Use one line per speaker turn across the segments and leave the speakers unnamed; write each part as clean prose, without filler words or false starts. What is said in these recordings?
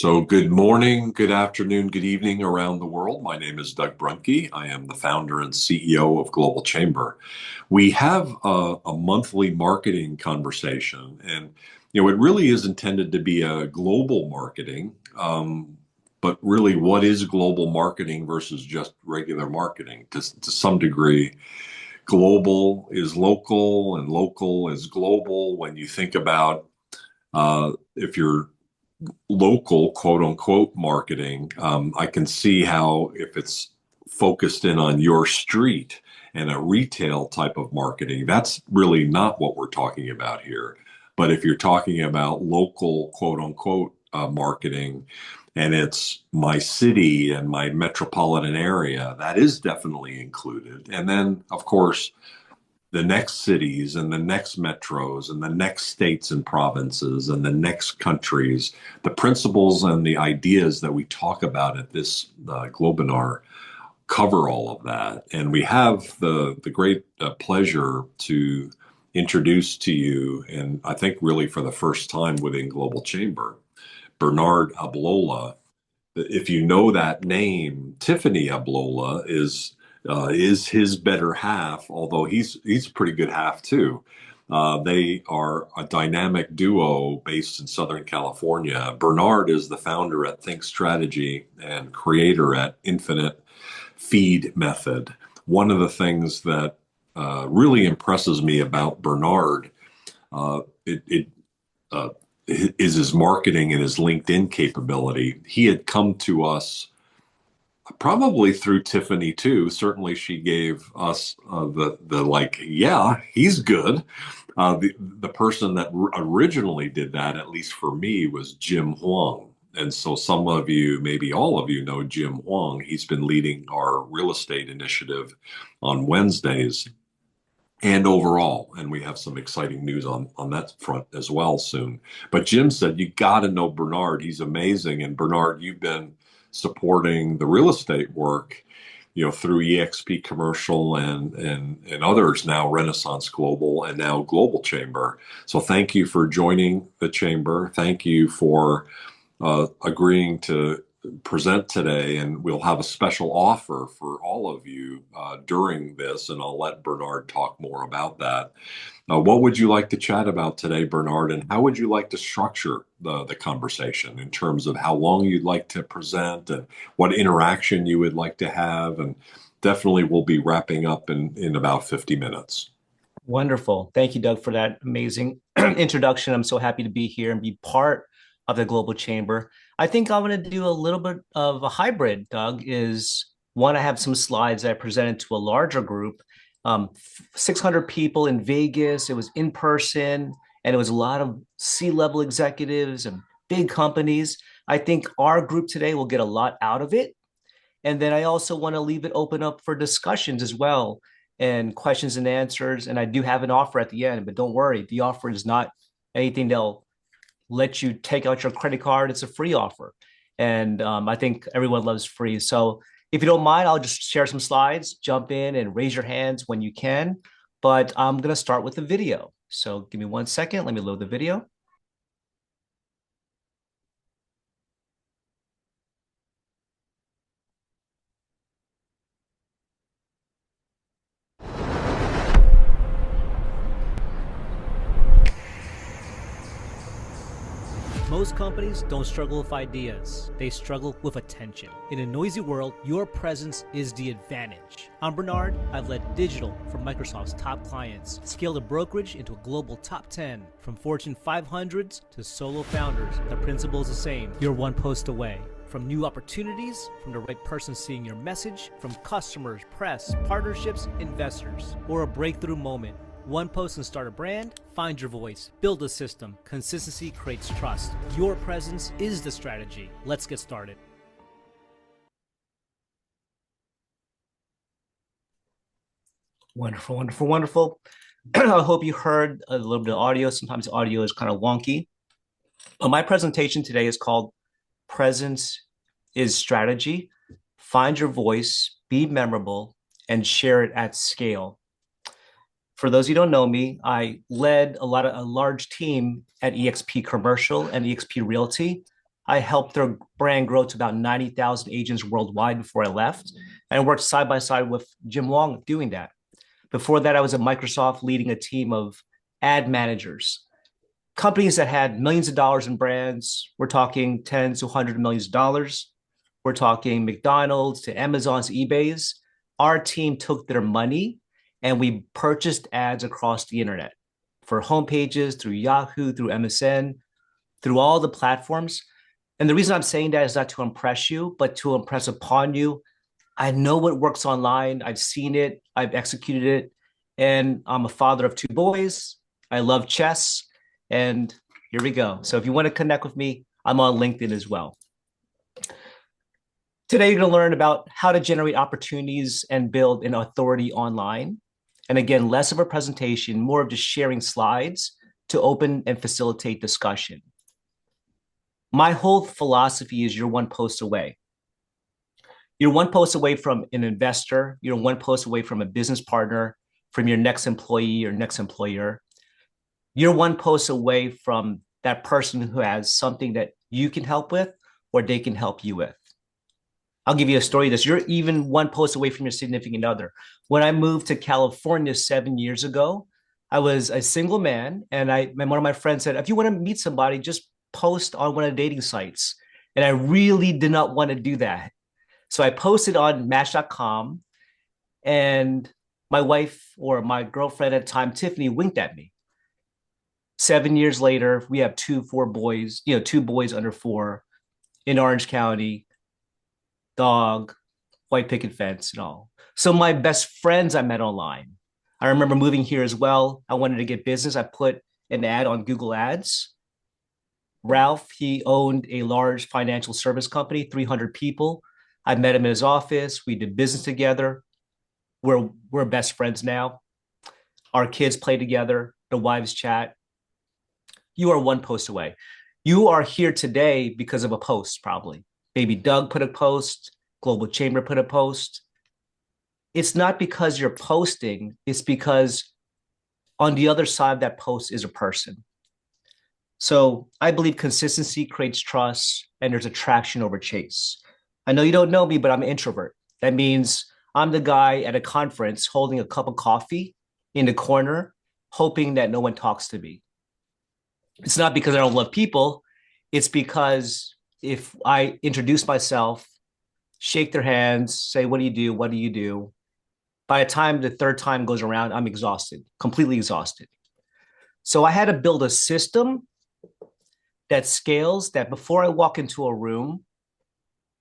So, good morning, good afternoon, good evening around the world. My name is Doug Brunke. I am the founder and CEO of Global Chamber. We have a monthly marketing conversation, and it really is intended to be a global marketing. But really, what is global marketing versus just regular marketing? To some degree, global is local, and local is global. When you think about if you're local quote unquote marketing, I can see how if it's focused in on your street and a retail type of marketing, that's really not what we're talking about here. But if you're talking about local quote unquote marketing, and it's my city and my metropolitan area, that is definitely included. And then, of course, the next cities and the next metros and the next states and provinces and the next countries, the principles and the ideas that we talk about at this Globinar cover all of that. And we have the great pleasure to introduce to you, and I think really for the first time within Global Chamber, Bernard Ablola. If you know that name, Tiffany Ablola is his better half, although he's a pretty good half too. They are a dynamic duo based in Southern California. Bernard is the founder at Think Strategy and creator at Infinite Feed Method. One of the things that really impresses me about Bernard it is his marketing and his LinkedIn capability. He had come to us probably through Tiffany too. Certainly, she gave us the like, yeah, he's good. The person that originally did that, at least for me, was Jim Huang. And so some of you, maybe all of you, know Jim Huang. He's been leading our real estate initiative on Wednesdays and overall. And we have some exciting news on that front as well soon. But Jim said, you got to know Bernard. He's amazing. And Bernard, you've been supporting the real estate work, through EXP Commercial and others now, Renaissance Global and now Global Chamber. So thank you for joining the chamber. Thank you for agreeing to present today, and we'll have a special offer for all of you during this, and I'll let Bernard talk more about that. What would you like to chat about today, Bernard, and how would you like to structure the conversation in terms of how long you'd like to present and what interaction you would like to have? And definitely we'll be wrapping up in about 50 minutes.
Wonderful. Thank you, Doug, for that amazing introduction. I'm so happy to be here and be part of the Global Chamber. I think I'm going to do a little bit of a hybrid, Doug, is one, I have some slides that I presented to a larger group, 600 people in Vegas. It was in person, and it was a lot of C-level executives and big companies. I think our group today will get a lot out of it. And then I also want to leave it open up for discussions as well and questions and answers. And I do have an offer at the end, but don't worry, the offer is not anything that'll let you take out your credit card. It's a free offer. And I think everyone loves free. So if you don't mind, I'll just share some slides, jump in and raise your hands when you can. But I'm going to start with the video. So give me 1 second. Let me load the video.
Most companies don't struggle with ideas, they struggle with attention. In a noisy world, your presence is the advantage. I'm Bernard. I've led digital for Microsoft's top clients, scaled a brokerage into a global top 10, from Fortune 500s to solo founders. The principle is the same. You're one post away. From new opportunities, from the right person seeing your message, from customers, press, partnerships, investors, or a breakthrough moment. One post and start a brand, find your voice, build a system. Consistency creates trust. Your presence is the strategy. Let's get started.
Wonderful, wonderful, wonderful. I hope you heard a little bit of audio. Sometimes audio is kind of wonky. My presentation today is called Presence is Strategy. Find your voice, be memorable, and share it at scale. For those who don't know me, I led a large team at EXP Commercial and EXP Realty. I helped their brand grow to about 90,000 agents worldwide before I left. And I worked side by side with Jim Long doing that. Before that, I was at Microsoft leading a team of ad managers, companies that had millions of dollars in brands. We're talking tens to hundreds of millions of dollars. We're talking McDonald's to Amazon's, eBay's. Our team took their money and we purchased ads across the internet for homepages, through Yahoo, through MSN, through all the platforms. And the reason I'm saying that is not to impress you, but to impress upon you. I know what works online. I've seen it. I've executed it. And I'm a father of two boys. I love chess. And here we go. So if you want to connect with me, I'm on LinkedIn as well. Today, you're going to learn about how to generate opportunities and build an authority online. And again, less of a presentation, more of just sharing slides to open and facilitate discussion. My whole philosophy is you're one post away. You're one post away from an investor. You're one post away from a business partner, from your next employee or next employer. You're one post away from that person who has something that you can help with or they can help you with. I'll give you a story of this. You're even one post away from your significant other. When I moved to California 7 years ago, I was a single man, and one of my friends said, if you want to meet somebody, just post on one of the dating sites. And I really did not want to do that. So I posted on Match.com, and my wife, or my girlfriend at the time, Tiffany, winked at me. 7 years later, we have two boys under 4 in Orange County, dog, white picket fence and all. So my best friends I met online. I remember moving here as well. I wanted to get business. I put an ad on Google Ads. Ralph, he owned a large financial service company, 300 people. I met him in his office. We did business together. We're best friends now. Our kids play together. The wives chat. You are one post away. You are here today because of a post, probably. Maybe Doug put a post, Global Chamber put a post. It's not because you're posting, it's because on the other side of that post is a person. So I believe consistency creates trust, and there's attraction over chase. I know you don't know me, but I'm an introvert. That means I'm the guy at a conference holding a cup of coffee in the corner, hoping that no one talks to me. It's not because I don't love people. It's because if I introduce myself, shake their hands, say, what do you do? What do you do? By the time the third time goes around, I'm exhausted, completely exhausted. So I had to build a system that scales, that before I walk into a room,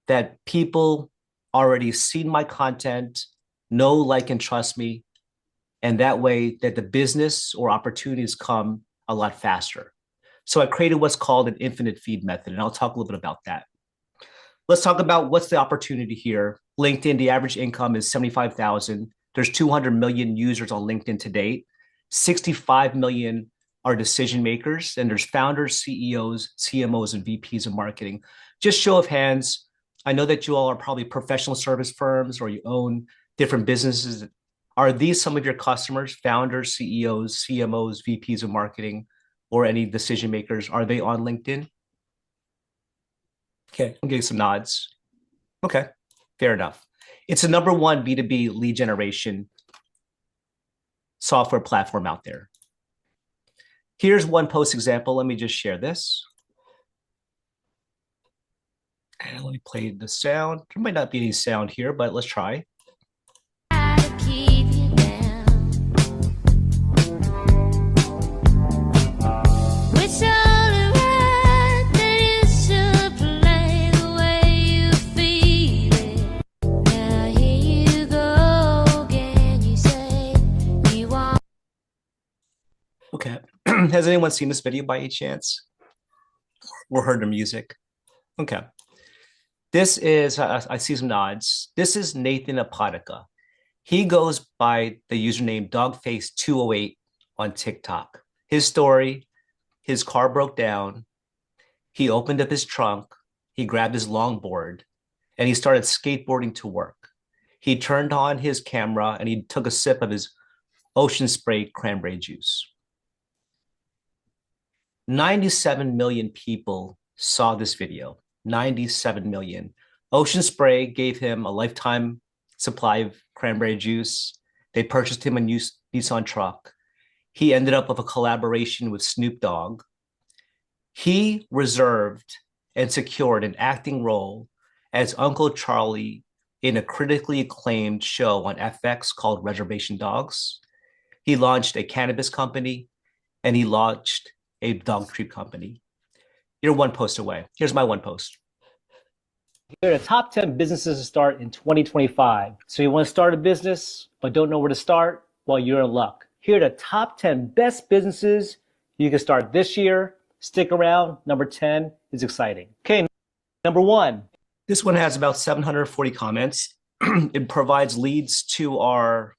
that people already seen my content, know, like, and trust me. And that way that the business or opportunities come a lot faster. So I created what's called an infinite feed method, and I'll talk a little bit about that. Let's talk about what's the opportunity here. LinkedIn, the average income is 75,000. There's 200 million users on LinkedIn to date. 65 million are decision makers, and there's founders, CEOs, CMOs, and VPs of marketing. Just show of hands. I know that you all are probably professional service firms or you own different businesses. Are these some of your customers, founders, CEOs, CMOs, VPs of marketing, or any decision makers? Are they on LinkedIn? Okay, I'm getting some nods. Okay, fair enough. It's the number one B2B lead generation software platform out there. Here's one post example. Let me just share this. And let me play the sound. There might not be any sound here, but let's try. Okay. Has anyone seen this video by any chance? Or heard the music? Okay. This is, I see some nods. This is Nathan Apodaca. He goes by the username Dogface208 on TikTok. His story, his car broke down. He opened up his trunk. He grabbed his longboard and he started skateboarding to work. He turned on his camera and he took a sip of his ocean spray cranberry juice. 97 million people saw this video. 97 million. Ocean Spray gave him a lifetime supply of cranberry juice. They purchased him a new Nissan truck. He ended up with a collaboration with Snoop Dogg. He reserved and secured an acting role as Uncle Charlie in a critically acclaimed show on FX called Reservation Dogs. He launched a cannabis company and he launched a dog treat company. You're one post away. Here's my one post. Here are the top 10 businesses to start in 2025. So you want to start a business but don't know where to start? Well, you're in luck. Here are the top 10 best businesses you can start this year. Stick around. Number 10 is exciting. Okay, number 1. This one has about 740 comments. It provides leads to our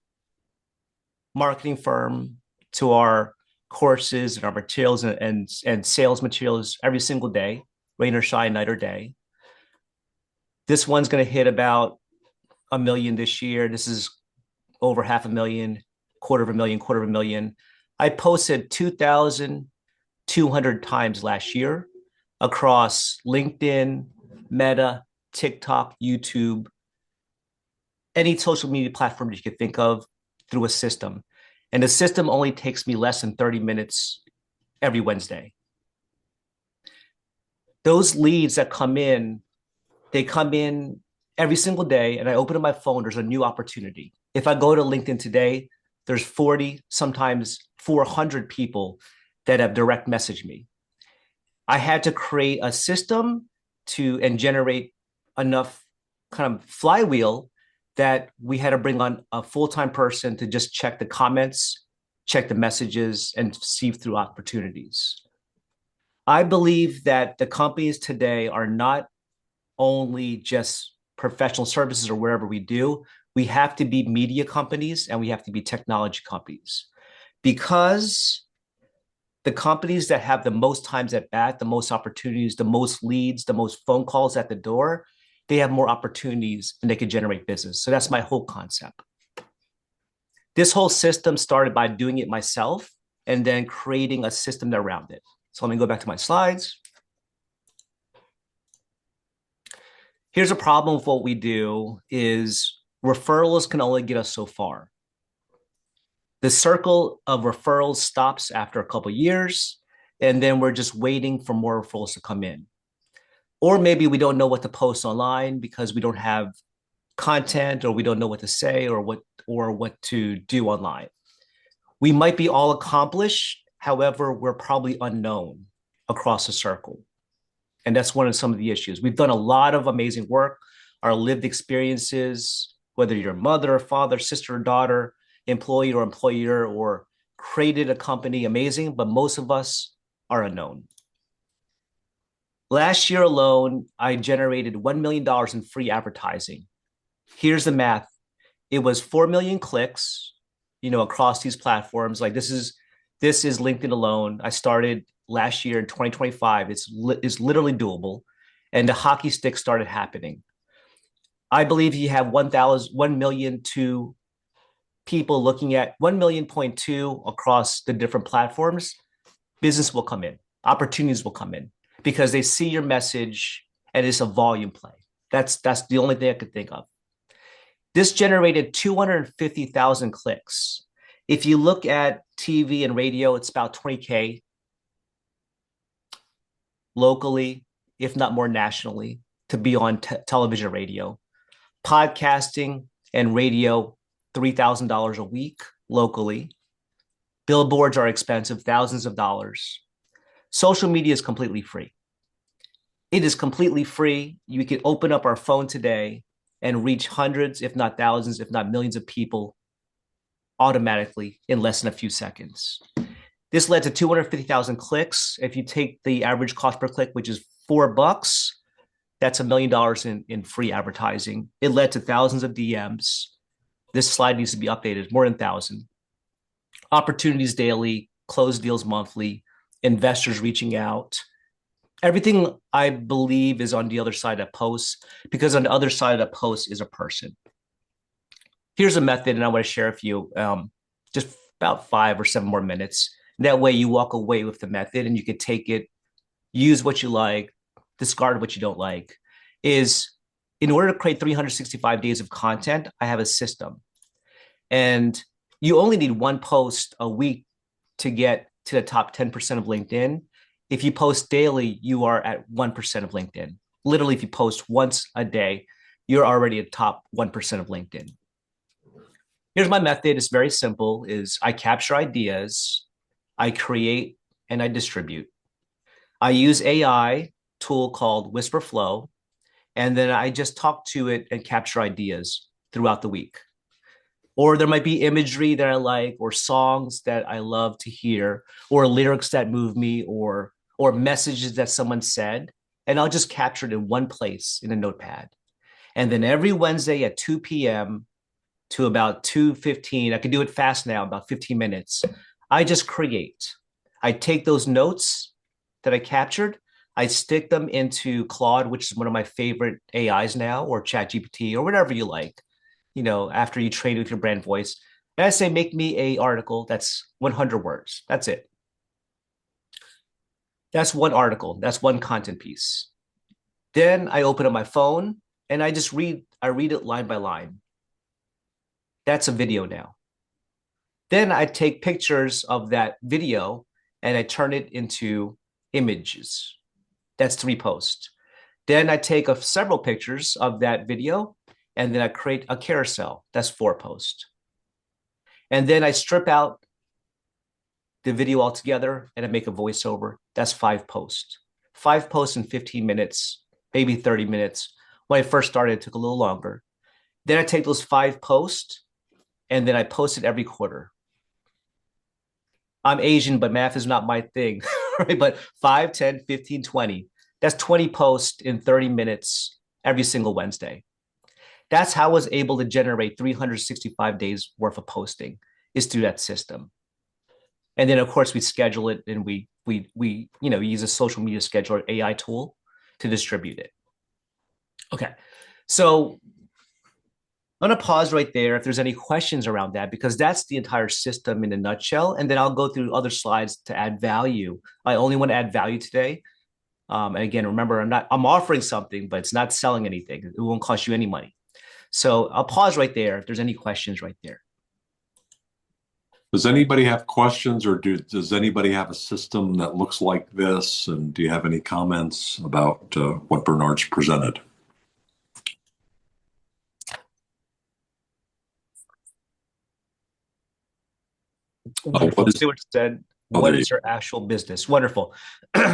marketing firm, to our courses and our materials and sales materials every single day, rain or shine, night or day. This one's going to hit about 1 million this year. This is over 500,000, quarter of a million. I posted 2,200 times last year across LinkedIn, Meta, TikTok, YouTube, any social media platform that you could think of through a system. And the system only takes me less than 30 minutes every Wednesday. Those leads that come in, they come in every single day, and I open up my phone, there's a new opportunity. If I go to LinkedIn today, there's 40, sometimes 400 people that have direct messaged me. I had to create a system and generate enough kind of flywheel that we had to bring on a full-time person to just check the comments, check the messages, and sieve through opportunities. I believe that the companies today are not only just professional services or wherever we do. We have to be media companies and we have to be technology companies, because the companies that have the most times at bat, the most opportunities, the most leads, the most phone calls at the door, they have more opportunities and they can generate business. So that's my whole concept. This whole system started by doing it myself and then creating a system around it. So let me go back to my slides. Here's a problem with what we do is referrals can only get us so far. The circle of referrals stops after a couple of years, and then we're just waiting for more referrals to come in. Or maybe we don't know what to post online because we don't have content, or we don't know what to say or what to do online. We might be all accomplished. However, we're probably unknown across the circle. And that's one of some of the issues. We've done a lot of amazing work. Our lived experiences, whether you're a mother, father, sister, or daughter, employee or employer, or created a company, amazing, but most of us are unknown. Last year alone, I generated $1 million in free advertising. Here's the math. It was 4 million clicks, across these platforms. Like this is LinkedIn alone. I started last year in 2025. It's literally doable. And the hockey stick started happening. I believe you have 1 million to people looking at 1 million point two across the different platforms. Business will come in. Opportunities will come in because they see your message and it's a volume play. That's the only thing I could think of. This generated 250,000 clicks. If you look at TV and radio, it's about 20K locally, if not more nationally, to be on television, radio. Podcasting and radio, $3,000 a week locally. Billboards are expensive, thousands of dollars. Social media is completely free. It is completely free. You can open up our phone today and reach hundreds, if not thousands, if not millions of people automatically in less than a few seconds. This led to 250,000 clicks. If you take the average cost per click, which is $4, that's $1 million in free advertising. It led to thousands of DMs. This slide needs to be updated, more than 1,000. Opportunities daily, closed deals monthly, investors reaching out. Everything I believe is on the other side of posts, because on the other side of the post is a person. Here's a method, and I want to share with you just about 5 or 7 more minutes. That way you walk away with the method and you can take it, use what you like, discard what you don't like, is in order to create 365 days of content, I have a system. And you only need one post a week to get to the top 10% of LinkedIn. If you post daily, you are at 1% of LinkedIn. Literally, if you post once a day, you're already at top 1% of LinkedIn. Here's my method. It's very simple, is I capture ideas, I create, and I distribute. I use AI tool called Whisper Flow, and then I just talk to it and capture ideas throughout the week. Or there might be imagery that I like, or songs that I love to hear, or lyrics that move me, or messages that someone said, and I'll just capture it in one place in a notepad. And then every Wednesday at 2 p.m. to about 2:15, I can do it fast now, about 15 minutes. I just create. I take those notes that I captured, I stick them into Claude, which is one of my favorite AIs now, or ChatGPT, or whatever you like, after you train with your brand voice. And I say, make me a article that's 100 words. That's it. That's one article. That's one content piece. Then I open up my phone and I just read. I read it line by line. That's a video now. Then I take pictures of that video and I turn it into images. That's 3 posts. Then I take several pictures of that video and then I create a carousel. That's 4 posts. And then I strip out the video altogether and I make a voiceover. That's 5 posts. 5 posts in 15 minutes, maybe 30 minutes. When I first started, it took a little longer. Then I take those 5 posts and then I post it every quarter. I'm Asian, but math is not my thing, right? But 5, 10, 15, 20. That's 20 posts in 30 minutes every single Wednesday. That's how I was able to generate 365 days worth of posting, is through that system. And then of course we schedule it and we use a social media scheduler AI tool to distribute it. Okay. So I'm going to pause right there if there's any questions around that, because that's the entire system in a nutshell. And then I'll go through other slides to add value. I only want to add value today. And again, remember, I'm offering something, but it's not selling anything. It won't cost you any money. So I'll pause right there if there's any questions right there.
Does anybody have questions, or does anybody have a system that looks like this? And do you have any comments about what Bernard's presented?
Stuart said, what is your actual business? Wonderful.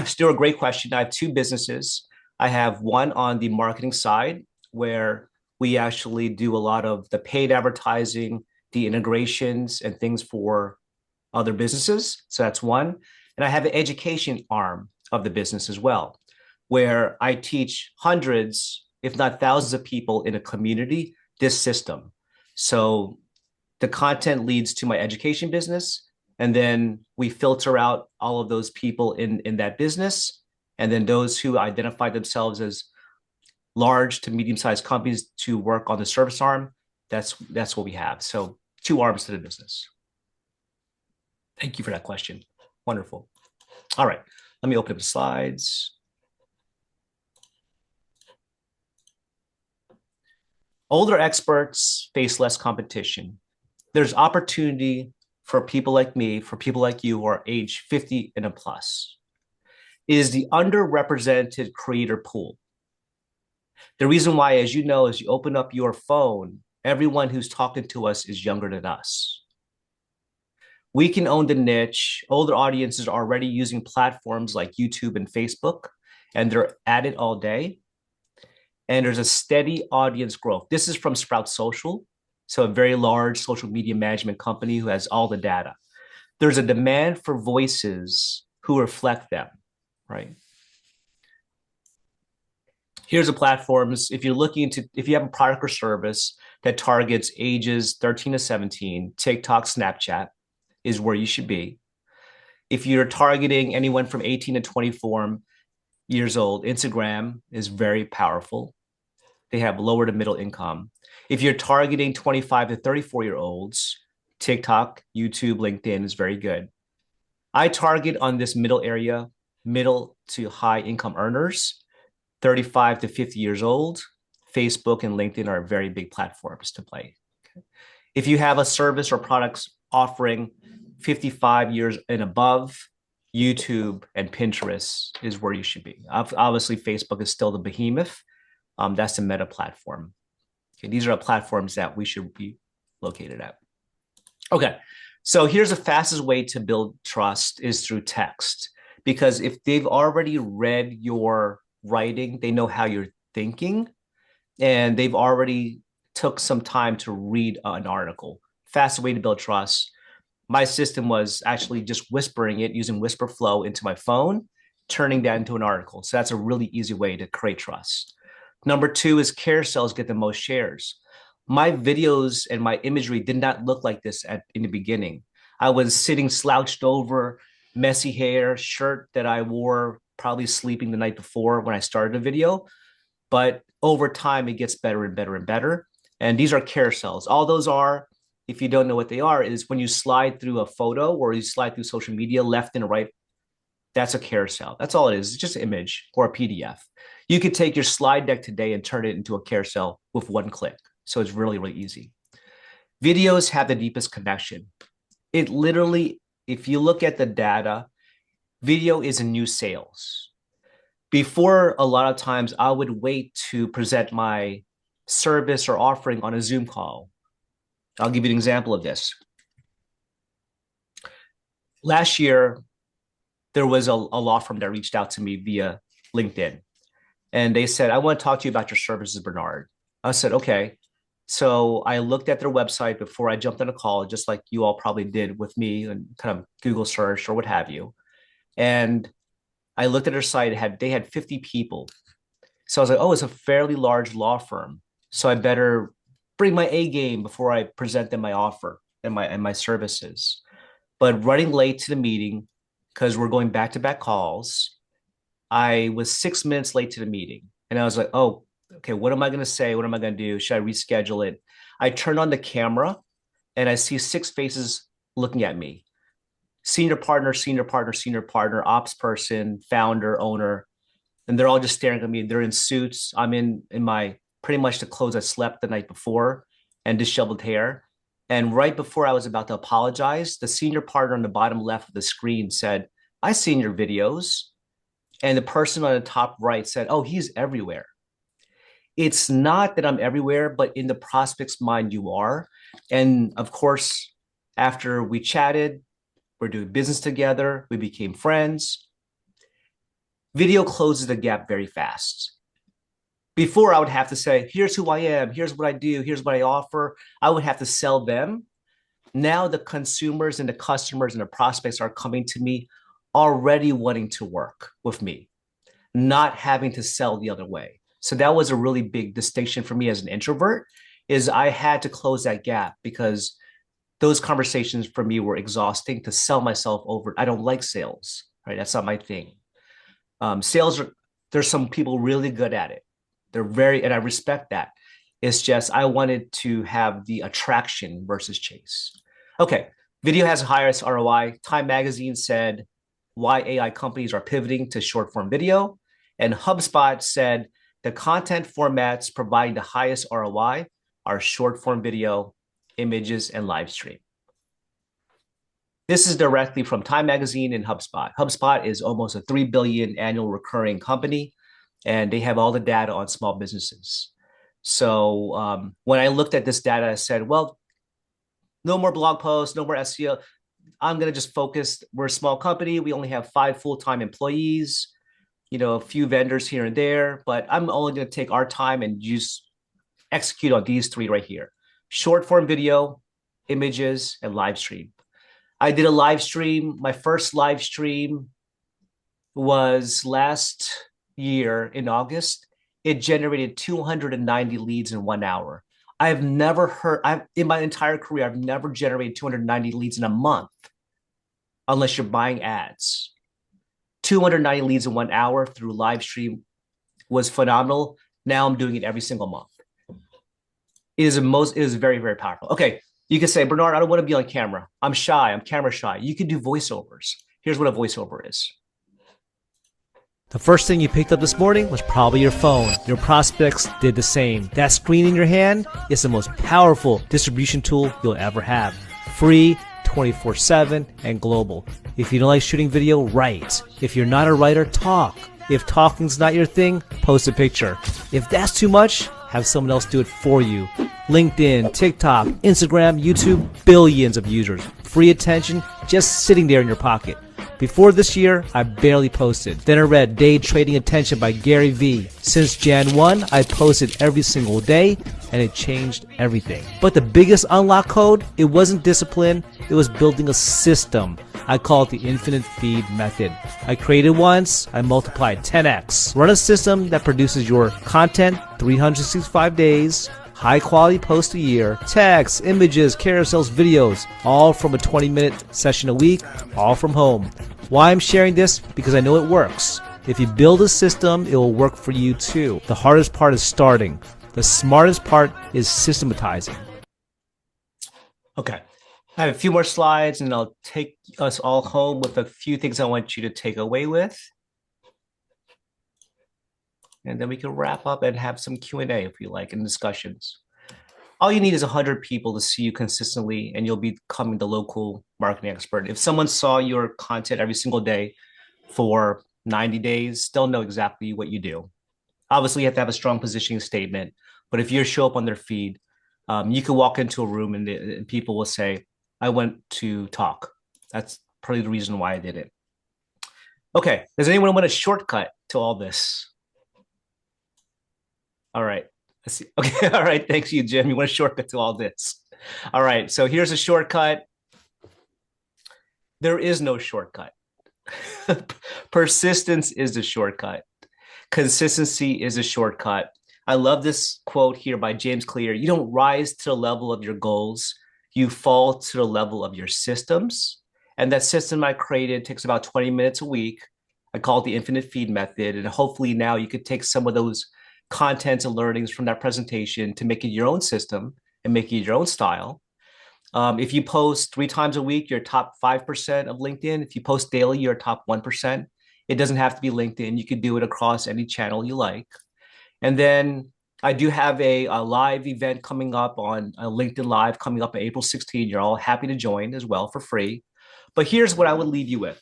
Stuart, great question. I have 2 businesses. I have one on the marketing side where we actually do a lot of the paid advertising, the integrations and things for other businesses. So that's one. And I have an education arm of the business as well, where I teach hundreds, if not thousands of people in a community this system. So the content leads to my education business, and then we filter out all of those people in that business, and then those who identify themselves as large to medium-sized companies to work on the service arm. That's what we have. So 2 arms to the business. Thank you for that question. Wonderful. All right, let me open up the slides. Older experts face less competition. There's opportunity for people like me, for people like you who are age 50 and a plus. It is the underrepresented creator pool. The reason why, as you know, is you open up your phone, everyone who's talking to us is younger than us. We can own the niche. Older audiences are already using platforms like YouTube and Facebook, and they're at it all day. And there's a steady audience growth. This is from Sprout Social, so a very large social media management company who has all the data. There's a demand for voices who reflect them, right? Here's the platforms. If you have a product or service that targets ages 13 to 17, TikTok, Snapchat is where you should be. If you're targeting anyone from 18 to 24 years old, Instagram is very powerful. They have lower to middle income. If you're targeting 25 to 34-year-olds, TikTok, YouTube, LinkedIn is very good. I target on this middle area, middle to high income earners, 35 to 50 years old, Facebook and LinkedIn are very big platforms to play. Okay. If you have a service or products offering 55 years and above, YouTube and Pinterest is where you should be. Obviously, Facebook is still the behemoth. That's the meta platform. Okay, these are platforms that we should be located at. Okay, so here's the fastest way to build trust is through text. Because if they've already read your writing, they know how you're thinking, and they've already took some time to read an article. Fastest way to build trust. My system was actually just whispering it using whisper flow into my phone, turning that into an article. So that's a really easy way to create trust. Number two is carousels get the most shares. My videos and my imagery did not look like this in the beginning. I was sitting slouched over, messy hair, shirt that I wore, probably sleeping the night before when I started the video. But over time, it gets better and better and better. And these are carousels. All those are, if you don't know what they are, is when you slide through a photo or you slide through social media left and right, that's a carousel. That's all it is. It's just an image or a PDF. You could take your slide deck today and turn it into a carousel with one click. So it's really, really easy. Videos have the deepest connection. It literally, if you look at the data, video is a new sales. Before, a lot of times I would wait to present my service or offering on a Zoom call. I'll give you an example of this. Last year, there was a law firm that reached out to me via LinkedIn. And they said, I want to talk to you about your services, Bernard. I said, okay. So I looked at their website before I jumped on a call, just like you all probably did with me and kind of Google search or what have you. And I looked at their site, they had 50 people. So I was like, oh, it's a fairly large law firm. So I better bring my A game before I present them my offer and my services. But running late to the meeting, because we're going back-to-back calls, I was 6 minutes late to the meeting. And I was like, oh, okay, what am I going to say? What am I going to do? Should I reschedule it? I turn on the camera and I see 6 faces looking at me. Senior partner, senior partner, senior partner, ops person, founder, owner. And they're all just staring at me. They're in suits. I'm in my pretty much the clothes I slept the night before and disheveled hair. And right before I was about to apologize, the senior partner on the bottom left of the screen said, I've seen your videos. And the person on the top right said, oh, he's everywhere. It's not that I'm everywhere, but in the prospect's mind, you are. And of course, after we chatted, we're doing business together, we became friends. Video closes the gap very fast. Before, I would have to say, here's who I am, here's what I do, here's what I offer. I would have to sell them. Now the consumers and the customers and the prospects are coming to me already wanting to work with me, not having to sell the other way. So that was a really big distinction for me as an introvert, is I had to close that gap because those conversations for me were exhausting to sell myself over. I don't like sales, right? That's not my thing. Sales, there's some people really good at it. And I respect that. It's just, I wanted to have the attraction versus chase. Okay, video has the highest ROI. Time Magazine said why AI companies are pivoting to short form video. And HubSpot said the content formats providing the highest ROI are short form video, images, and live stream. This is directly from Time Magazine and HubSpot. HubSpot is almost a $3 billion annual recurring company, and they have all the data on small businesses. So when I looked at this data, I said, well, no more blog posts, no more SEO. I'm going to just focus. We're a small company. We only have 5 full-time employees, a few vendors here and there, but I'm only going to take our time and just execute on these 3 right here. Short form video, images, and live stream. I did a live stream. My first live stream was last year in August. It generated 290 leads in 1 hour. I've never heard, in my entire career, I've never generated 290 leads in a month unless you're buying ads. 290 leads in 1 hour through live stream was phenomenal. Now I'm doing it every single month. It is very, very powerful. Okay, you can say, Bernard, I don't want to be on camera. I'm shy. I'm camera shy. You can do voiceovers. Here's what a voiceover is.
The first thing you picked up this morning was probably your phone. Your prospects did the same. That screen in your hand is the most powerful distribution tool you'll ever have. Free, 24/7, and global. If you don't like shooting video, write. If you're not a writer, talk. If talking's not your thing, post a picture. If that's too much, have someone else do it for you. LinkedIn, TikTok, Instagram, YouTube, billions of users. Free attention just sitting there in your pocket. Before this year, I barely posted. Then I read Day Trading Attention by Gary Vee. Since Jan 1, I posted every single day, and it changed everything. But the biggest unlock code, it wasn't discipline, it was building a system. I call it the infinite feed method. I created once, I multiplied 10x. Run a system that produces your content 365 days, high quality posts a year, text, images, carousels, videos, all from a 20-minute session a week, all from home. Why I'm sharing this? Because I know it works. If you build a system, it will work for you too. The hardest part is starting. The smartest part is systematizing. Okay. I have a few more slides and I'll take us all home with a few things I want you to take away with. And then we can wrap up and have some Q&A if you like, and discussions. All you need is 100 people to see you consistently, and you'll be becoming the local marketing expert. If someone saw your content every single day for 90 days, they'll know exactly what you do. Obviously, you have to have a strong positioning statement, but if you show up on their feed, you can walk into a room and people will say, I went to talk. That's probably the reason why I did it. Okay, does anyone want a shortcut to all this? All right. Let's see. Okay. All right. Thanks you, Jim. You want a shortcut to all this. All right. So here's a shortcut. There is no shortcut. Persistence is the shortcut. Consistency is a shortcut. I love this quote here by James Clear. You don't rise to the level of your goals. You fall to the level of your systems. And that system I created takes about 20 minutes a week. I call it the infinite feed method. And hopefully now you could take some of those contents and learnings from that presentation to make it your own system and make it your own style. If you post 3 times a week, you're top 5% of LinkedIn. If you post daily, you're top 1%. It doesn't have to be LinkedIn. You could do it across any channel you like. And then I do have a live event coming up on LinkedIn Live coming up on April 16. You're all happy to join as well for free. But here's what I would leave you with.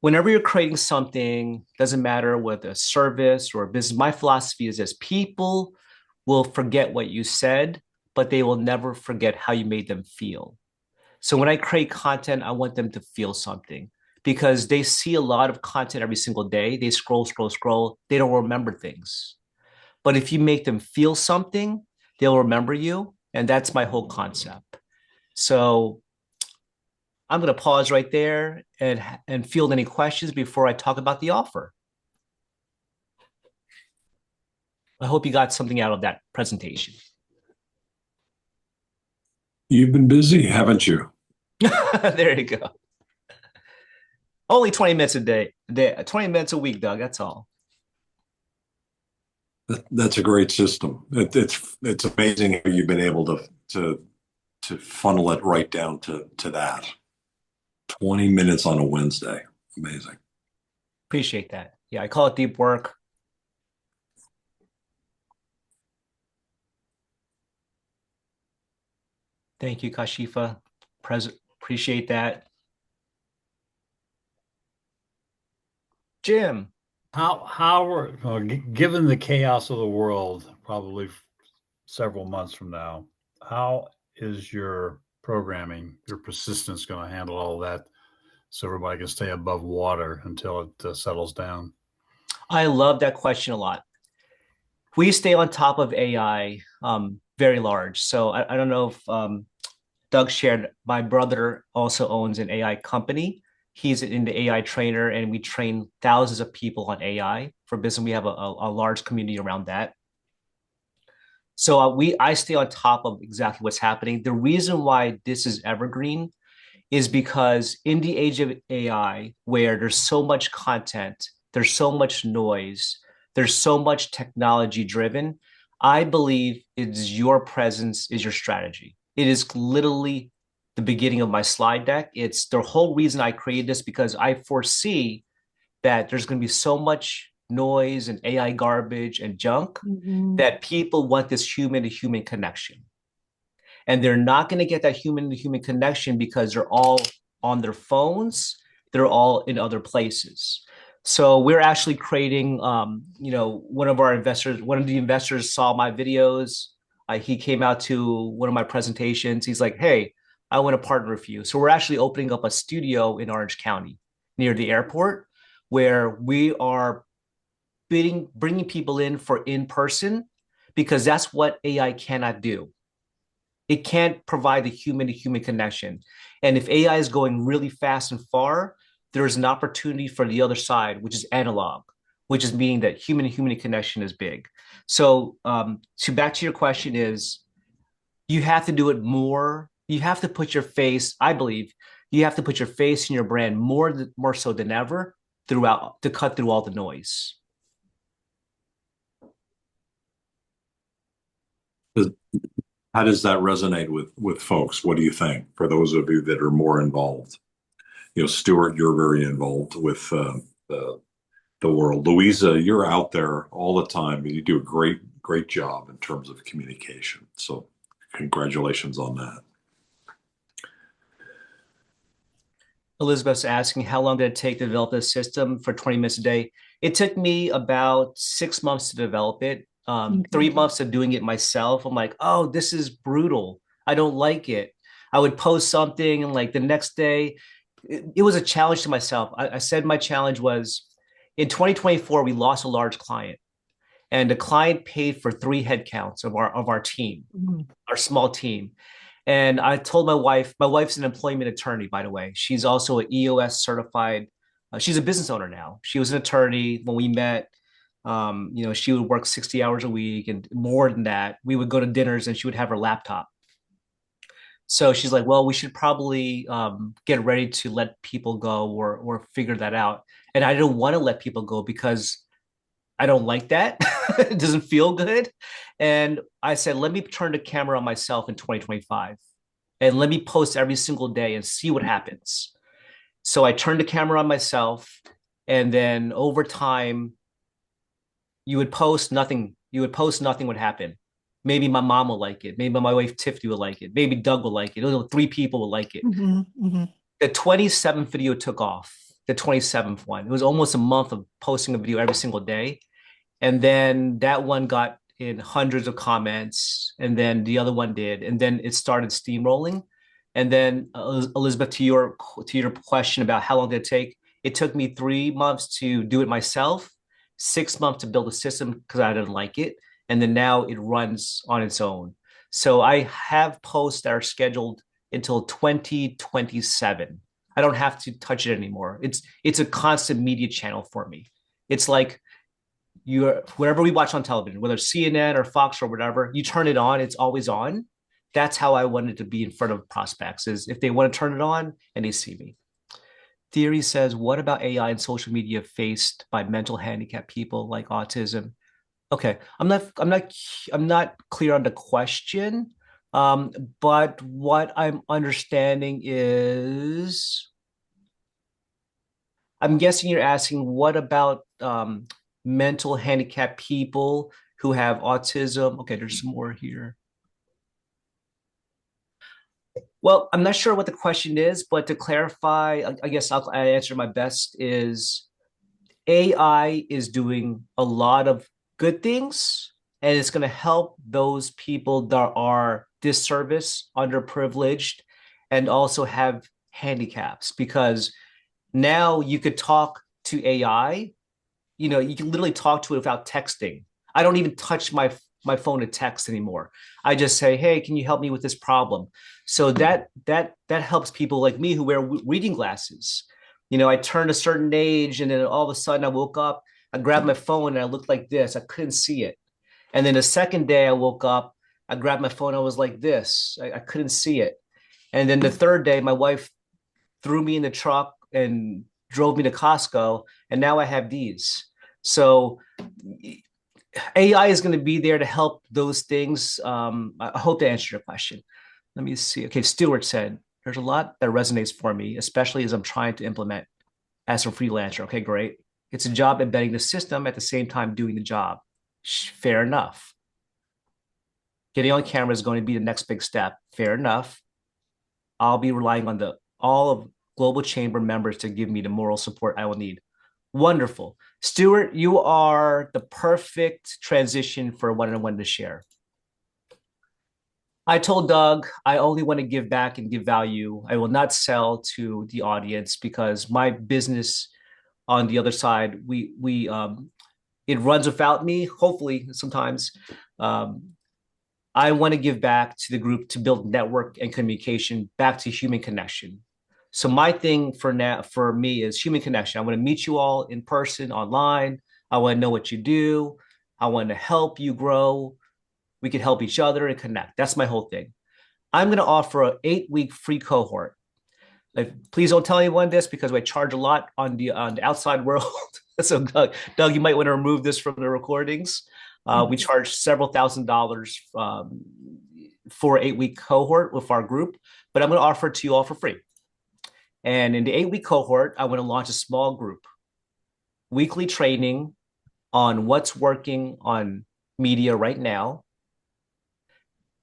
Whenever you're creating something, doesn't matter whether a service or a business, my philosophy is this: people will forget what you said, but they will never forget how you made them feel. So when I create content, I want them to feel something because they see a lot of content every single day. They scroll, scroll, scroll. They don't remember things. But if you make them feel something, they'll remember you. And that's my whole concept. So I'm going to pause right there and field any questions before I talk about the offer. I hope you got something out of that presentation.
You've been busy, haven't you?
There you go. Only 20 minutes a day, 20 minutes a week, Doug. That's all.
That's a great system. It's amazing how you've been able to funnel it right down to that. 20 minutes on a Wednesday. Amazing.
Appreciate that. Yeah, I call it deep work. Thank you, Kashifa. Appreciate that. Jim.
Given the chaos of the world, probably several months from now, how is your programming, your persistence going to handle all that so everybody can stay above water until it settles down?
I love that question a lot. We stay on top of AI very large. So I don't know if Doug shared, my brother also owns an AI company. He's in the AI trainer, and we train thousands of people on AI for business. We have a large community around that. So I stay on top of exactly what's happening. The reason why this is evergreen is because in the age of AI, where there's so much content, there's so much noise, there's so much technology driven, I believe it's your presence is your strategy. It is literally the beginning of my slide deck. It's the whole reason I created this, because I foresee
that there's going to be so much noise and AI garbage and junk that people want this human to human connection. And they're not going to get that human to human connection because they're all on their phones, they're all in other places. So we're actually creating, one of the investors saw my videos. He came out to one of my presentations. He's like, hey, I want to partner with you. So we're actually opening up a studio in Orange County near the airport where we are bringing people in for in person because that's what AI cannot do. It can't provide the human to human connection. And if AI is going really fast and far, there's an opportunity for the other side, which is analog, which is meaning that human to human connection is big. So back to your question is, you have to do it more. You have to put your face, I believe, you have to put your face in your brand more so than ever throughout to cut through all the noise.
How does that resonate with folks? What do you think? For those of you that are more involved, Stuart, you're very involved with the world. Louisa, you're out there all the time. You do a great job in terms of communication. So, congratulations on that.
Elizabeth's asking, how long did it take to develop this system for 20 minutes a day? It took me about 6 months to develop it. 3 months of doing it myself. I'm like, oh, this is brutal. I don't like it. I would post something and like the next day, it was a challenge to myself. I said my challenge was in 2024, we lost a large client and the client paid for 3 headcounts of our team, our small team. And I told my wife's an employment attorney, by the way. She's also an EOS certified. She's a business owner now. She was an attorney when we met. She would work 60 hours a week and more than that. We would go to dinners and she would have her laptop. So she's like, well, we should probably get ready to let people go or figure that out. And I didn't want to let people go because I don't like that. It doesn't feel good. And I said, let me turn the camera on myself in 2025 and let me post every single day and see what happens. So I turned the camera on myself. And then over time, you would post nothing. Nothing would happen. Maybe my mom will like it. Maybe my wife Tiffany will like it. Maybe Doug will like it. 3 people will like it. The 27th video took off. The 27th one. It was almost a month of posting a video every single day. And then that one got in hundreds of comments. And then the other one did. And then it started steamrolling. And then Elizabeth, to your question about how long did it take? It took me 3 months to do it myself, 6 months to build a system because I didn't like it. And then now it runs on its own. So I have posts that are scheduled until 2027. I don't have to touch it anymore. It's a constant media channel for me. It's like wherever we watch on television, whether it's CNN or Fox or whatever, you turn it on, it's always on. That's how I wanted to be in front of prospects, is if they want to turn it on and they see me. Theory says, what about AI and social media faced by mental handicapped people like autism? Okay, I'm not clear on the question, but what I'm understanding is, I'm guessing you're asking what about mental handicapped people who have autism. Okay, there's some more here. Well, I'm not sure what the question is, but to clarify, I guess I answer my best is AI is doing a lot of good things, and it's going to help those people that are disserviced, underprivileged, and also have handicaps, because now you could talk to AI, you can literally talk to it without texting. I don't even touch my phone to text anymore. I just say, hey, can you help me with this problem? So that helps people like me who wear reading glasses. I turned a certain age and then all of a sudden I woke up, I grabbed my phone and I looked like this. I couldn't see it. And then the second day I woke up, I grabbed my phone, I was like this. I couldn't see it. And then the third day, my wife threw me in the truck and drove me to Costco, and now I have these. So AI is going to be there to help those things. I hope to answer your question. Let me see. Okay, Stuart said, there's a lot that resonates for me, especially as I'm trying to implement as a freelancer. Okay, great. It's a job embedding the system at the same time doing the job. Fair enough. Getting on camera is going to be the next big step. Fair enough. I'll be relying on all of Global Chamber members to give me the moral support I will need. Wonderful. Stuart, you are the perfect transition for one-on-one to share. I told Doug I only want to give back and give value. I will not sell to the audience because my business on the other side, it runs without me, hopefully sometimes. Um, I want to give back to the group to build network and communication back to human connection. So my thing for now for me is human connection. I want to meet you all in person, online. I want to know what you do. I want to help you grow. We can help each other and connect. That's my whole thing. I'm going to offer an 8-week free cohort. Like, please don't tell anyone this because I charge a lot on the outside world. So Doug, you might want to remove this from the recordings. We charge several $1,000s for an 8-week cohort with our group, but I'm going to offer it to you all for free. And in the 8-week cohort, I want to launch a small group, weekly training on what's working on media right now,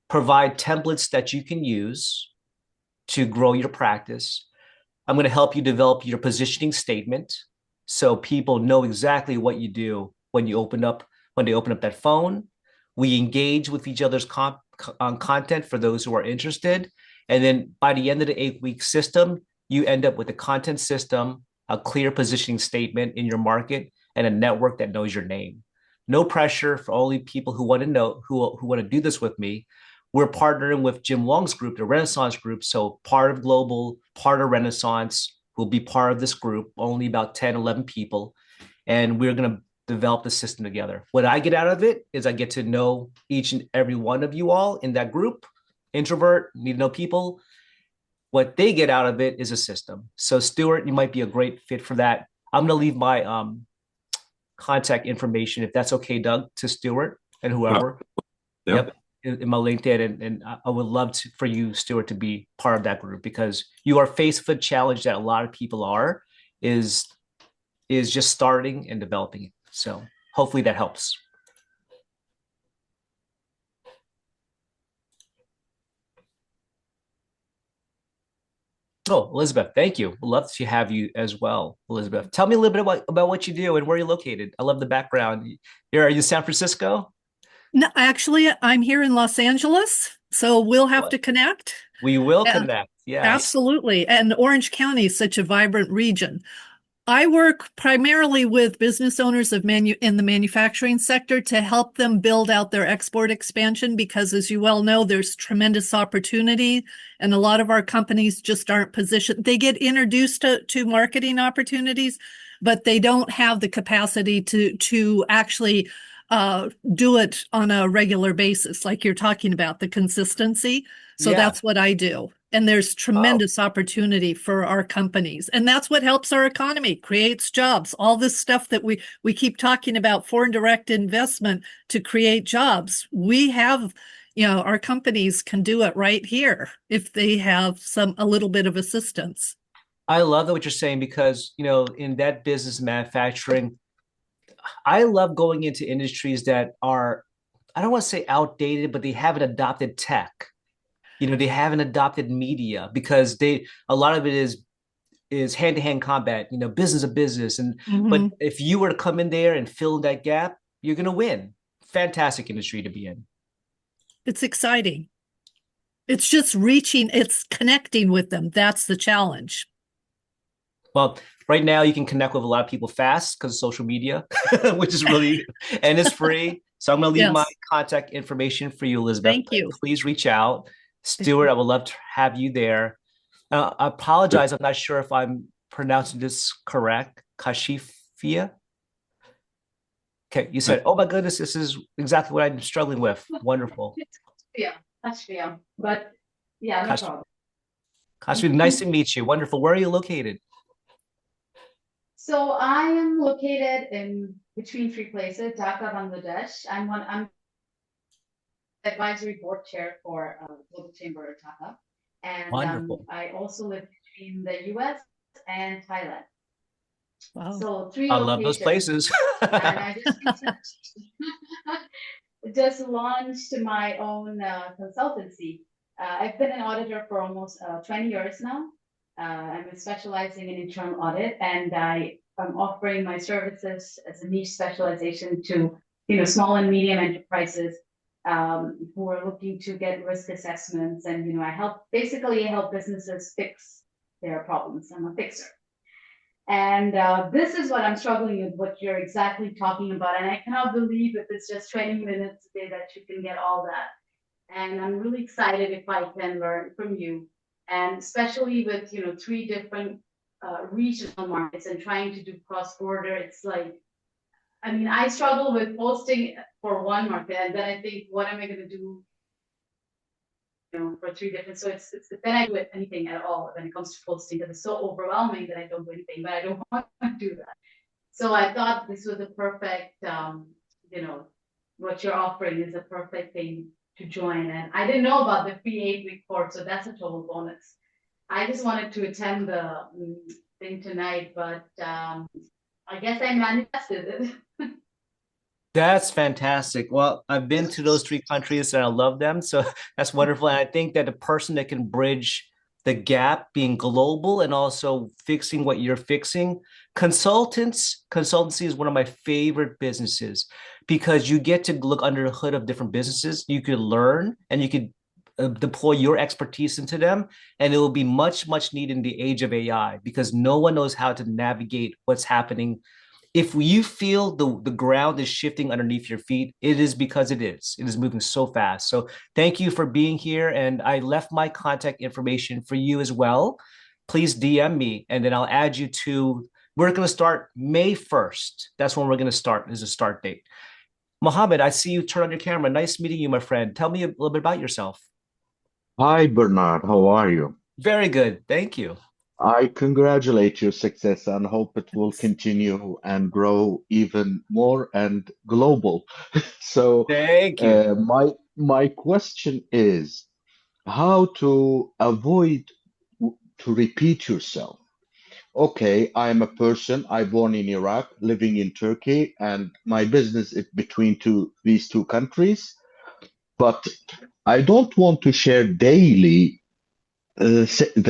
provide templates that you can use to grow your practice. I'm going to help you develop your positioning statement so people know exactly what you do when they open up that phone. We engage with each other's content for those who are interested. And then by the end of the 8-week system, you end up with a content system, a clear positioning statement in your market, and a network that knows your name. No pressure for only people who want to know, who want to do this with me. We're partnering with Jim Wong's group, the Renaissance Group. So part of Global, part of Renaissance will be part of this group, only about 10, 11 people. And we're going to develop the system together. What I get out of it is I get to know each and every one of you all in that group. Introvert, need to know people. What they get out of it is a system. So Stuart, you might be a great fit for that. I'm going to leave my contact information, if that's okay, Doug, to Stuart and whoever. Yep. In my LinkedIn, and I would love for you, Stuart, to be part of that group because you are faced with a challenge that a lot of people are, is just starting and developing it. So hopefully that helps. Oh, Elizabeth, thank you. We'd love to have you as well, Elizabeth. Tell me a little bit about what you do and where you're located. I love the background. Are you in San Francisco?
No, actually, I'm here in Los Angeles, so we'll have to connect.
We will connect. Yes.
Absolutely. And Orange County is such a vibrant region. I work primarily with business owners in the manufacturing sector to help them build out their export expansion because, as you well know, there's tremendous opportunity, and a lot of our companies just aren't positioned. They get introduced to marketing opportunities, but they don't have the capacity to actually do it on a regular basis, like you're talking about, the consistency. So that's what I do. And there's tremendous opportunity for our companies. And that's what helps our economy, creates jobs, all this stuff that we keep talking about, foreign direct investment to create jobs. We have, our companies can do it right here if they have a little bit of assistance.
I love what you're saying because, in that business manufacturing, I love going into industries that are, I don't want to say outdated, but they haven't adopted tech. They haven't adopted media because a lot of it is hand-to-hand combat, business to business. But if you were to come in there and fill in that gap, you're going to win. Fantastic industry to be in.
It's exciting. It's just it's connecting with them. That's the challenge.
Well, right now you can connect with a lot of people fast because of social media, which is really, and it's free. So I'm going to leave my contact information for you, Elizabeth.
Thank you.
Please reach out. Stuart, I would love to have you there. I apologize. I'm not sure if I'm pronouncing this correct. Kashifia? Okay, you said, oh my goodness, this is exactly what I'm struggling with. Wonderful.
Kashifia, but yeah, no problem.
Kashifia, nice to meet you. Wonderful. Where are you located?
So I am located in between 3 places, Dhaka, Bangladesh. I'm advisory board chair for Global Chamber of Dhaka. And
Wonderful.
I also live between the US and Thailand.
Wow.
So three
I love those
locations.
places.
And I just just launched my own consultancy. I've been an auditor for almost 20 years now. I'm specializing in internal audit, and I'm offering my services as a niche specialization to small and medium enterprises who are looking to get risk assessments, and I help businesses fix their problems. I'm a fixer. And this is what I'm struggling with, what you're exactly talking about. And I cannot believe if it's just 20 minutes a day that you can get all that. And I'm really excited if I can learn from you. And especially with, three different regional markets and trying to do cross-border, it's like, I mean, I struggle with posting for one market, and then I think, what am I going to do for three different. So it's then I do anything at all when it comes to posting because it's so overwhelming that I don't do anything, but I don't want to do that. So I thought this was a perfect, what you're offering is a perfect thing to join. And I didn't know about the free 8-week course, so that's a total bonus. I just wanted to attend the thing tonight, but I guess I manifested it.
That's fantastic. Well, I've been to those three countries and I love them. So that's wonderful. And I think that the person that can bridge the gap being global and also fixing what you're fixing, consultancy is one of my favorite businesses because you get to look under the hood of different businesses. You could learn and you could deploy your expertise into them. And it will be much, much needed in the age of AI because no one knows how to navigate what's happening. If you feel the ground is shifting underneath your feet, it is because it is. It is moving so fast. So thank you for being here. And I left my contact information for you as well. Please DM me and then I'll add you to, we're going to start May 1st. That's when we're going to start is a start date. Mohammed, I see you turn on your camera. Nice meeting you, my friend. Tell me a little bit about yourself.
Hi, Bernard. How are you?
Very good. Thank you.
I congratulate your success and hope it will continue and grow even more and global. So,
Thank you.
my question is how to avoid to repeat yourself. Okay, I'm a person. I born in Iraq, living in Turkey, and my business is between these two countries. But I don't want to share daily the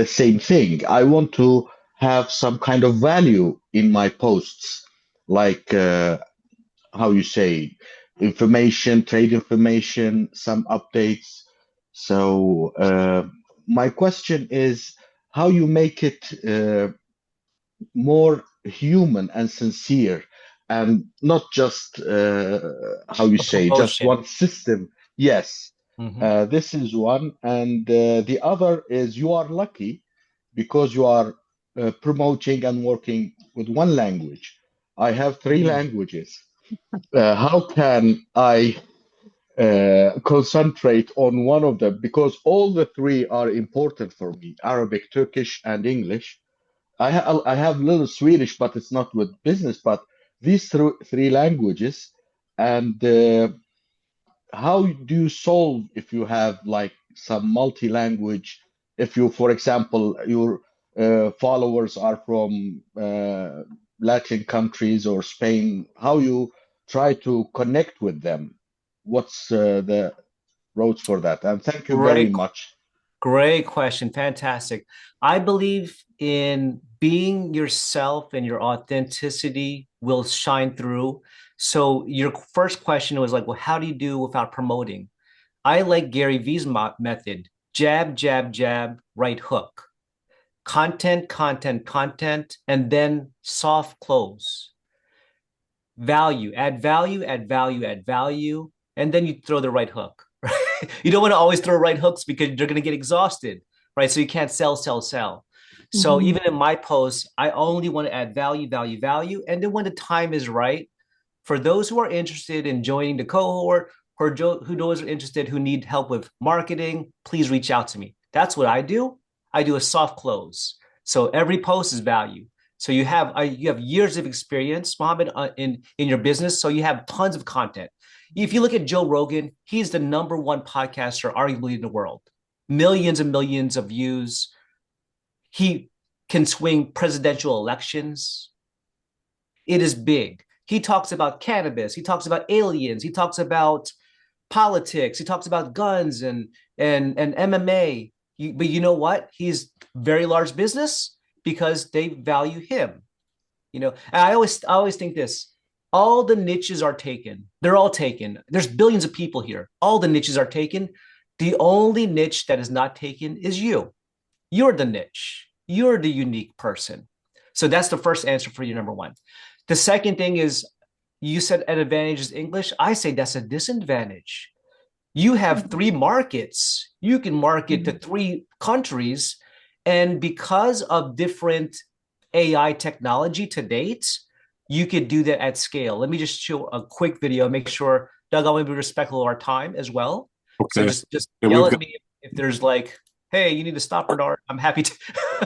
same thing. I want to have some kind of value in my posts, like how you say, information, trade information, some updates. So my question is how you make it more human and sincere and not just how you
A
say just
promotion.
one system. Yes,
Mhm.
this is one, and the other is you are lucky because you are promoting and working with one language. I have three
Mhm.
languages. How can I concentrate on one of them? Because all the three are important for me: Arabic, Turkish, and English. I have little Swedish, but it's not with business. But these three languages, and how do you solve if you have like some multi-language? If you, for example, your followers are from Latin countries or Spain, how you try to connect with them? What's the roads for that? And thank you very
Great
much.
Great question. Fantastic. I believe in being yourself and your authenticity will shine through. So your first question was like, well, how do you do without promoting? I like Gary Vee's method. Jab, jab, jab, right hook. Content, content, content, and then soft close. Value, add value, add value, add value, and then you throw the right hook. Right? You don't want to always throw right hooks because you're going to get exhausted, right? So you can't sell, sell, sell. So
Mhm.
even in my posts, I only want to add value, value, value. And then when the time is right, for those who are interested in joining the cohort or who those are interested who need help with marketing, please reach out to me. That's what I do. I do a soft close. So every post is value. So you have years of experience, Mohammed, in your business. So you have tons of content. If you look at Joe Rogan, he's the number one podcaster, arguably in the world. Millions and millions of views. He can swing presidential elections. It is big. He talks about cannabis. He talks about aliens. He talks about politics. He talks about guns and MMA. But you know what? He's very large business because they value him. And I always think this. All the niches are taken. They're all taken. There's billions of people here. All the niches are taken. The only niche that is not taken is you. You're the niche. You're the unique person. So that's the first answer for you, number one. The second thing is you said an advantage is English. I say that's a disadvantage. You have three markets. You can market to three countries. And because of different AI technology to date, you could do that at scale. Let me just show a quick video, make sure, Doug, I want to be respectful of our time as well. So
Okay.
just
Yeah,
yell at me if there's like, hey, you need to stop, Bernard. I'm happy to,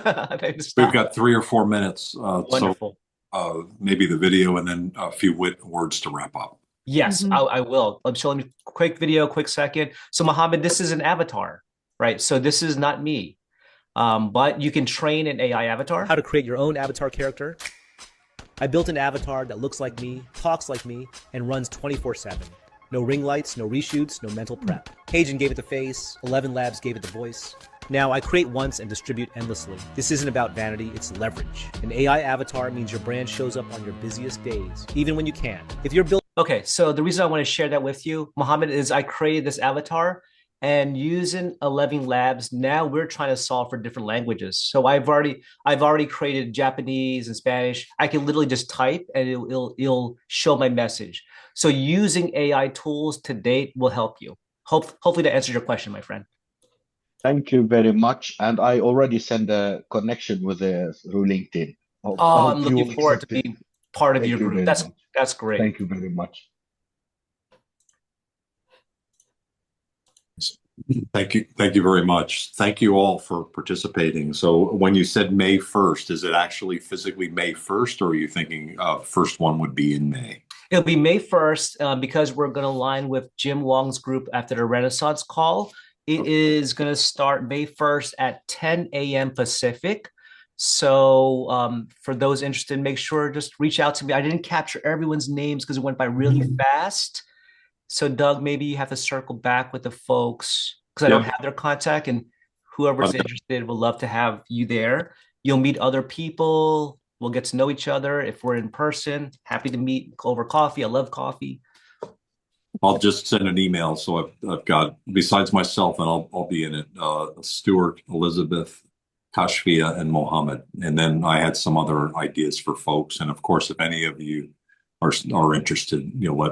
I'm happy to stop.
We've got 3 or 4 minutes.
Wonderful.
So maybe the video and then a few words to wrap up.
Yes, I will. I'm showing you a quick video, quick second. So Mohammed, this is an avatar, right? So this is not me. But you can train an AI avatar.
How to create your own avatar character. I built an avatar that looks like me, talks like me, and runs 24/7. No ring lights, no reshoots, no mental prep. Hagen gave it the face, 11 Labs gave it the voice. Now, I create once and distribute endlessly. This isn't about vanity, it's leverage. An AI avatar means your brand shows up on your busiest days, even when you can. If you're building...
Okay, so the reason I want to share that with you, Mohammed, is I created this avatar and using 11 Labs, now we're trying to solve for different languages. So I've already created Japanese and Spanish. I can literally just type and it'll show my message. So using AI tools to date will help you. Hopefully that answers your question, my friend.
Thank you very much. And I already sent a connection with through LinkedIn.
I'm looking forward to being part of your group. That's great.
Thank you very much.
Thank you. Thank you very much. Thank you all for participating. So when you said May 1st, is it actually physically May 1st, or are you thinking first one would be in May?
It'll be May 1st because we're going to align with Jim Wong's group after the Renaissance call. It is going to start May 1st at 10 a.m. Pacific. So for those interested, make sure just reach out to me. I didn't capture everyone's names because it went by really fast. So Doug, maybe you have to circle back with the folks because I don't have their contact, and whoever's interested would love to have you there. You'll meet other people. We'll get to know each other. If we're in person, happy to meet over coffee. I love coffee.
I'll just send an email. So I've got, besides myself, and I'll be in it, Stuart, Elizabeth, Kashfia, and Mohammed. And then I had some other ideas for folks. And of course, if any of you are interested,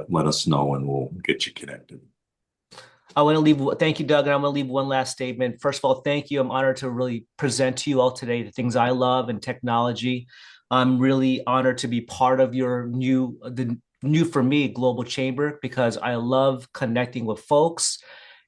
let us know and we'll get you connected.
I want to leave. Thank you, Doug. And I'm going to leave one last statement. First of all, thank you. I'm honored to really present to you all today the things I love and technology. I'm really honored to be part of your new for me global chamber because I love connecting with folks.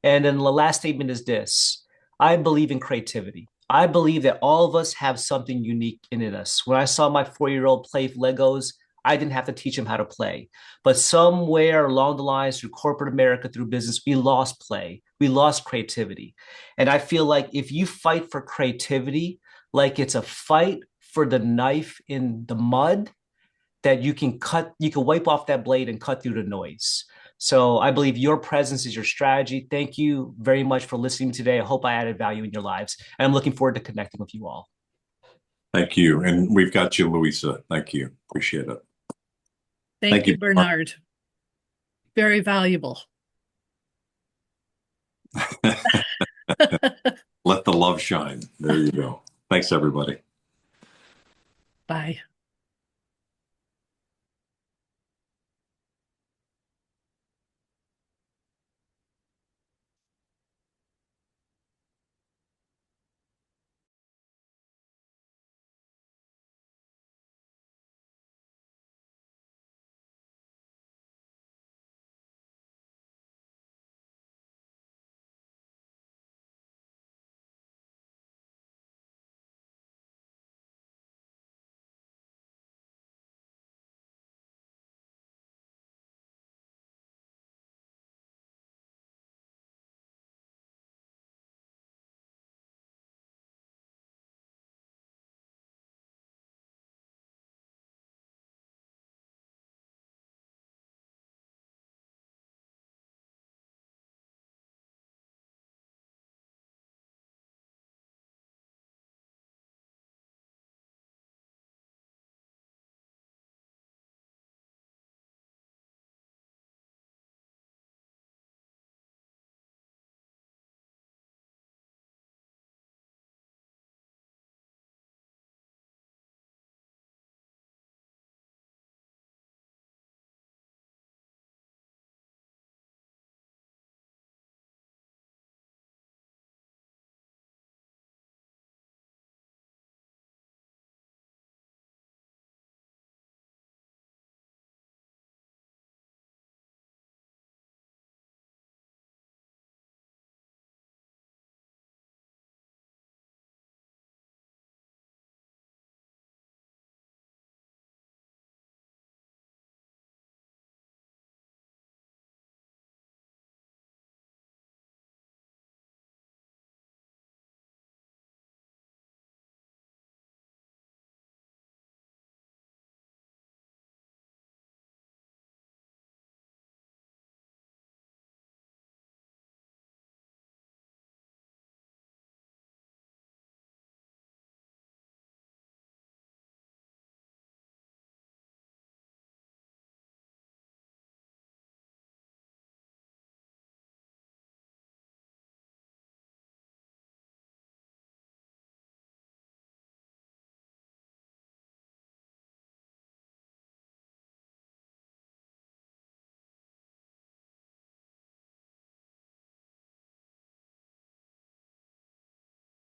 And then the last statement is this: I believe in creativity. I believe that all of us have something unique in us. When I saw my 4-year-old play Legos, I didn't have to teach him how to play. But somewhere along the lines through corporate America, through business, we lost play. We lost creativity. And I feel like if you fight for creativity, like it's a fight for the knife in the mud, that you can wipe off that blade and cut through the noise. So I believe your presence is your strategy. Thank you very much for listening today. I hope I added value in your lives. And I'm looking forward to connecting with you all.
Thank you. And we've got you, Louisa. Thank you. Appreciate it.
Thank you, Bernard. Very valuable.
Let the love shine. There you go. Thanks, everybody.
Bye.